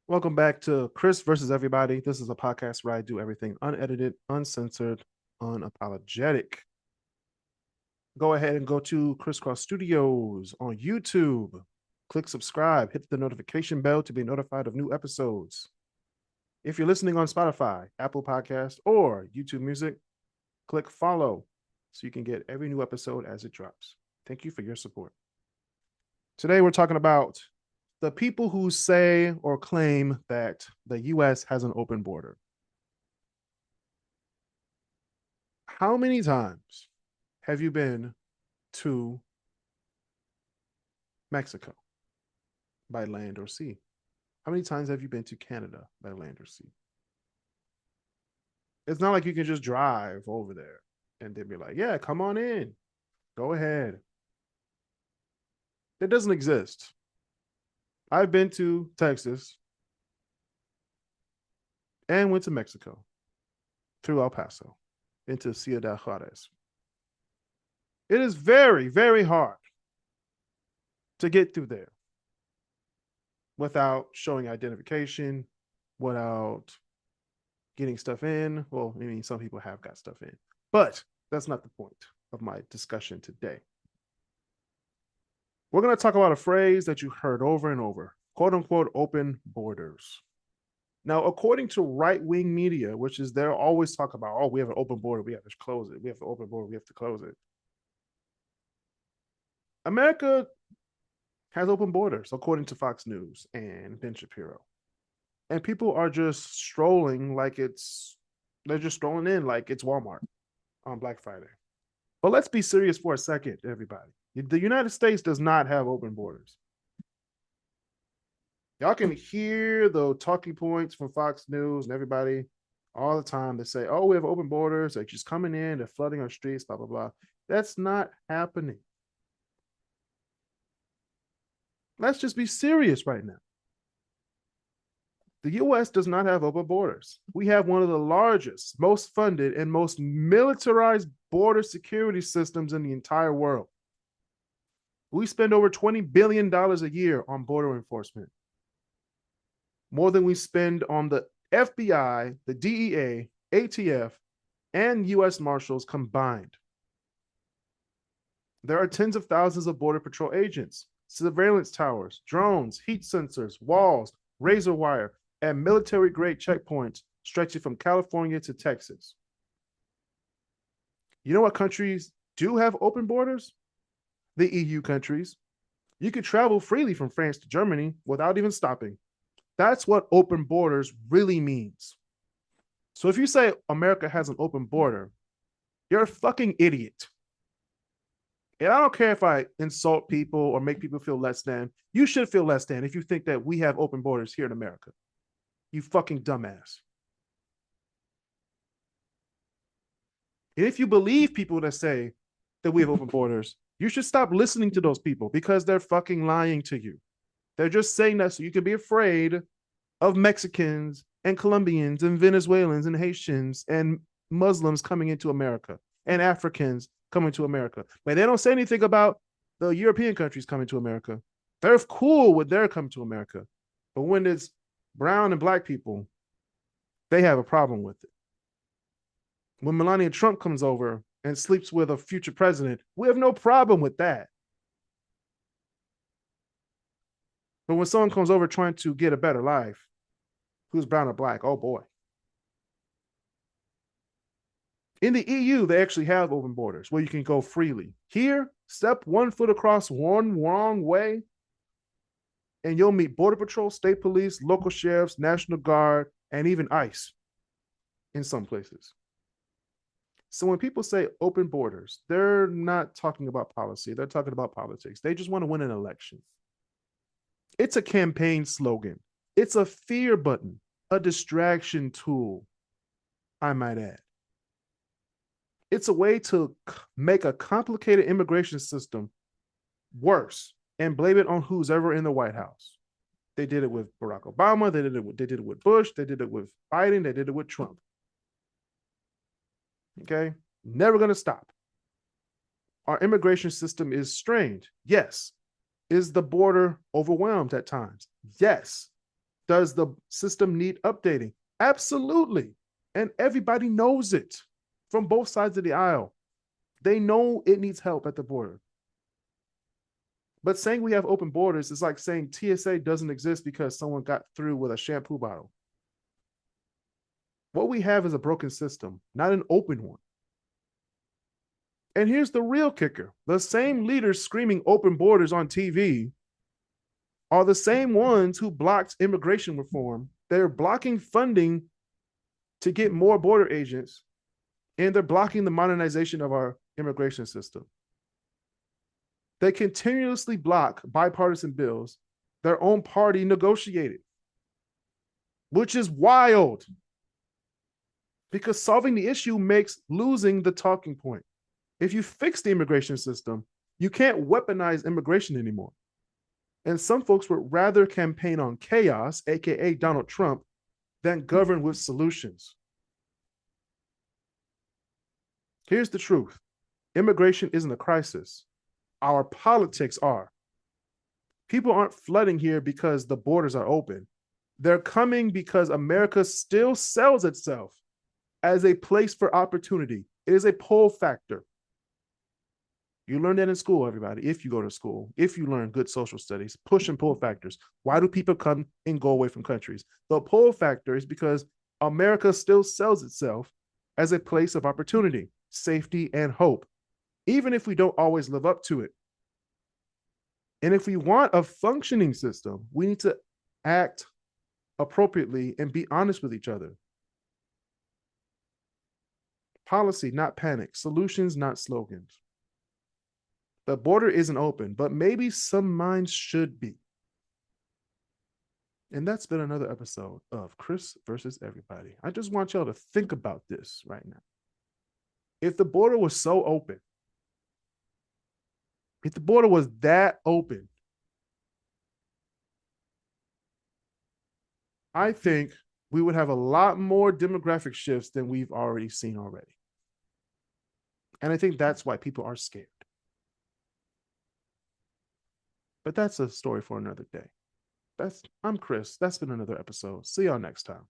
Welcome back to Kris versus Everybody. This is a podcast where I do everything unedited, uncensored, unapologetic. Go ahead and go to Crisscross Studios on YouTube. Click subscribe, hit the notification bell to be notified of new episodes. If you're listening on Spotify, Apple Podcast, or YouTube Music, click follow so you can get every new episode as it drops. Thank you for your support. Today we're talking about the people who say or claim that the US has an open border. How many times have you been to Mexico by land or sea? How many times have you been to Canada by land or sea? It's not like you can just drive over there and they'd be like, yeah, come on in. Go ahead. It doesn't exist. I've been to Texas and went to Mexico through El Paso into Ciudad Juarez. It is very, very hard to get through there without showing identification, without getting stuff in. Well, I mean, some people have got stuff in, but that's not the point of my discussion today. We're going to talk about a phrase that you heard over and over, quote unquote, open borders. Now, according to right-wing media, which is they're always talk about, oh, we have an open border, we have to close it. We have an open border, we have to close it. America has open borders, according to Fox News and Ben Shapiro. And people are just strolling like they're just strolling in like it's Walmart on Black Friday. But let's be serious for a second, everybody. The United States does not have open borders. Y'all can hear the talking points from Fox News and everybody all the time. They say, oh, we have open borders. They're just coming in. They're flooding our streets, blah, blah, blah. That's not happening. Let's just be serious right now. The U.S. does not have open borders. We have one of the largest, most funded, and most militarized border security systems in the entire world. We spend over $20 billion a year on border enforcement, more than we spend on the FBI, the DEA, ATF, and U.S. Marshals combined. There are tens of thousands of Border Patrol agents, surveillance towers, drones, heat sensors, walls, razor wire, and military-grade checkpoints stretching from California to Texas. You know what countries do have open borders? The EU countries. You could travel freely from France to Germany without even stopping. That's what open borders really means. So if you say America has an open border, you're a fucking idiot. And I don't care if I insult people or make people feel less than. You should feel less than if you think that we have open borders here in America. You fucking dumbass. And if you believe people that say that we have open borders, you should stop listening to those people because they're fucking lying to you. They're just saying that so you can be afraid of Mexicans and Colombians and Venezuelans and Haitians and Muslims coming into America and Africans coming to America. But they don't say anything about the European countries coming to America. They're cool with their coming to America. But when it's brown and black people, they have a problem with it. When Melania Trump comes over and sleeps with a future president, we have no problem with that. But when someone comes over trying to get a better life, who's brown or black, oh boy. In the EU, they actually have open borders where you can go freely. Here, step 1 foot across one wrong way, and you'll meet Border Patrol, state police, local sheriffs, National Guard, and even ICE in some places. So when people say open borders, they're not talking about policy. They're talking about politics. They just want to win an election. It's a campaign slogan. It's a fear button, a distraction tool, I might add. It's a way to make a complicated immigration system worse and blame it on who's ever in the White House. They did it with Barack Obama. They did it with Bush. They did it with Biden. They did it with Trump. Okay? Never going to stop. Our immigration system is strained. Yes. Is the border overwhelmed at times? Yes. Does the system need updating? Absolutely. And everybody knows it from both sides of the aisle. They know it needs help at the border. But saying we have open borders is like saying TSA doesn't exist because someone got through with a shampoo bottle. What we have is a broken system, not an open one. And here's the real kicker. The same leaders screaming open borders on TV are the same ones who blocked immigration reform. They're blocking funding to get more border agents, and they're blocking the modernization of our immigration system. They continuously block bipartisan bills their own party negotiated, which is wild because solving the issue makes losing the talking point. If you fix the immigration system, you can't weaponize immigration anymore. And some folks would rather campaign on chaos, aka Donald Trump, than govern with solutions. Here's the truth. Immigration isn't a crisis. Our politics are. People aren't flooding here because the borders are open. They're coming because America still sells itself as a place for opportunity. It is a pull factor. You learn that in school, everybody, if you go to school, if you learn good social studies, push and pull factors. Why do people come and go away from countries? The pull factor is because America still sells itself as a place of opportunity, safety, and hope, even if we don't always live up to it. And if we want a functioning system, we need to act appropriately and be honest with each other. Policy, not panic. Solutions, not slogans. The border isn't open, but maybe some minds should be. And that's been another episode of Kris versus Everybody. I just want y'all to think about this right now. If the border was so open, if the border was that open, I think we would have a lot more demographic shifts than we've already seen already. And I think that's why people are scared. But that's a story for another day. I'm Kris. That's been another episode. See y'all next time.